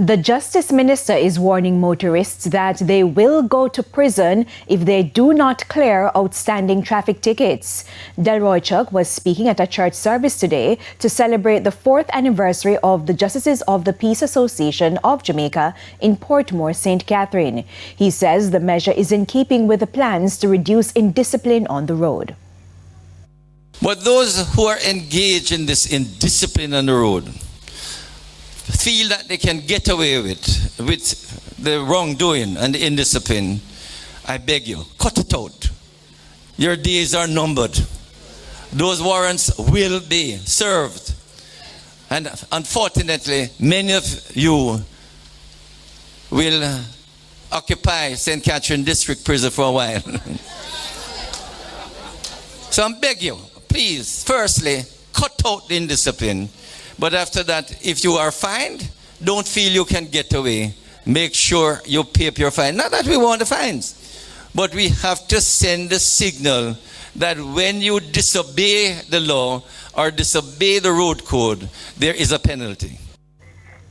The Justice Minister is warning motorists that they will go to prison if they do not clear outstanding traffic tickets. Delroy Chuck was speaking at a church service today to celebrate the 4th anniversary of the Justices of the Peace Association of Jamaica in Portmore, St. Catherine. He says the measure is in keeping with the plans to reduce indiscipline on the road. But those who are engaged in this indiscipline on the road feel that they can get away with the wrongdoing and the indiscipline, I beg you, cut it out. Your days are numbered. Those warrants will be served. And unfortunately, many of you will occupy St. Catherine District Prison for a while. So I beg you, please, firstly, cut out the indiscipline. But after that, if you are fined, don't feel you can get away. Make sure you pay up your fine. Not that we want the fines, but we have to send a signal that when you disobey the law or disobey the road code, there is a penalty.